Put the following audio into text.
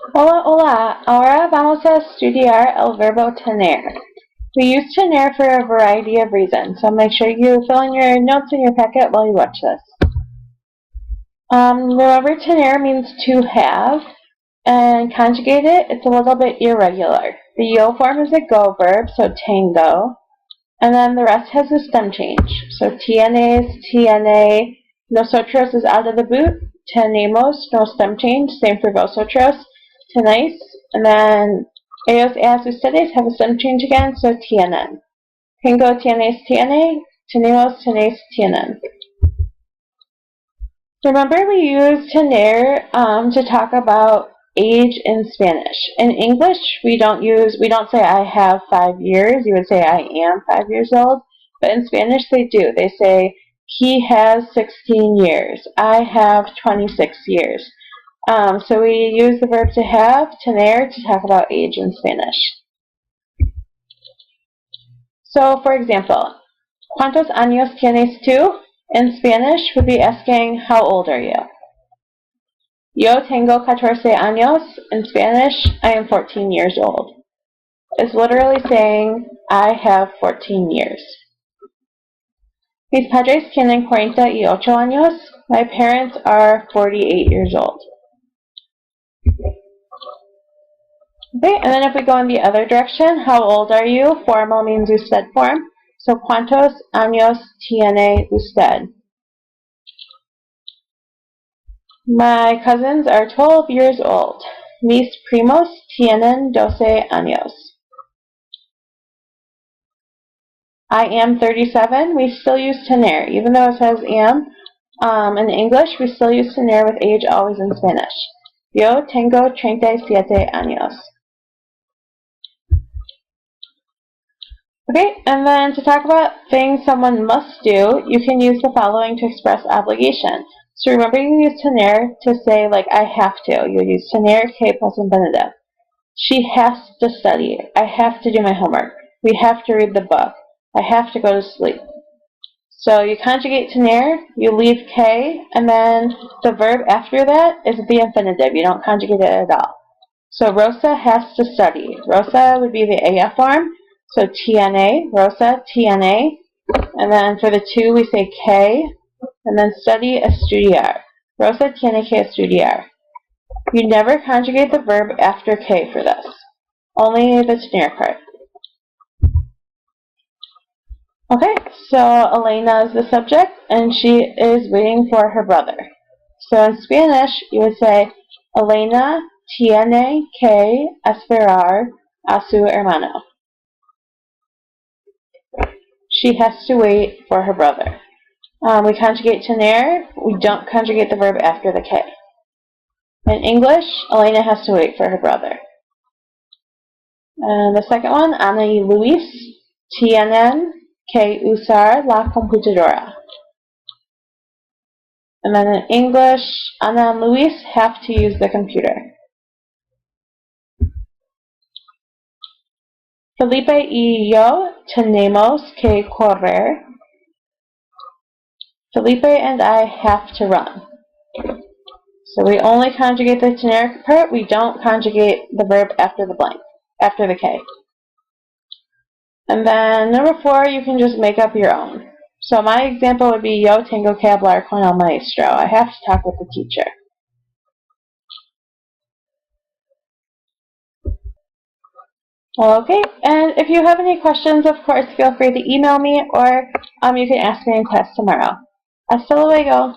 Hola, hola. Ahora vamos a estudiar el verbo tener. We use tener for a variety of reasons, so make sure you fill in your notes in your packet while you watch this. Remember, tener means to have, and conjugate it's a little bit irregular. The yo form is a go verb, so tengo, and then the rest has a stem change. So tienes, tiene, nosotros is out of the boot, tenemos, no stem change, same for vosotros, tenéis, and then ellos, ellas, ustedes have a stem change again, so tienen. Tengo, tienes, tiene, tenemos, tenéis, tienen. Remember, we use tener to talk about age in Spanish. In English, we don't say I have 5 years. You would say I am 5 years old. But in Spanish, they do. They say he has 16 years. I have 26 years. So we use the verb to have, tener, to talk about age in Spanish. So, for example, ¿Cuántos años tienes tú? In Spanish would be asking, how old are you? Yo tengo 14 años. In Spanish, I am 14 years old. It's literally saying, I have 14 years. Mis padres tienen 48 años. My parents are 48 years old. Okay, and then if we go in the other direction, how old are you? Formal means usted form. So, ¿cuántos años tiene usted? My cousins are 12 years old. Mis primos tienen 12 años. I am 37. We still use tener. Even though it says am, in English, we still use tener with age always in Spanish. Yo tengo 37 años. Okay, and then to talk about things someone must do, you can use the following to express obligation. So remember, you use tener to say, like, I have to. You use tener que plus infinitive. She has to study. I have to do my homework. We have to read the book. I have to go to sleep. So you conjugate tener, you leave que, and then the verb after that is the infinitive. You don't conjugate it at all. So Rosa has to study. Rosa would be the AF form. So tiene, Rosa, tiene. And then for the two, we say que. And then study, estudiar. Rosa tiene que estudiar. You never conjugate the verb after que for this. Only the tener part. Okay, so Elena is the subject, and she is waiting for her brother. So in Spanish, you would say, Elena tiene que esperar a su hermano. She has to wait for her brother. We conjugate tener. We don't conjugate the verb after the que. In English, Elena has to wait for her brother. And the second one, Ana y Luis tienen que usar la computadora. And then in English, Ana and Luis have to use the computer. Felipe y yo tenemos que correr. Felipe and I have to run. So we only conjugate the tener part. We don't conjugate the verb after the blank, after the que. And then number 4, you can just make up your own. So my example would be, yo tengo que hablar con el maestro. I have to talk with the teacher. Okay, and if you have any questions, of course, feel free to email me, or you can ask me in class tomorrow. Hasta luego.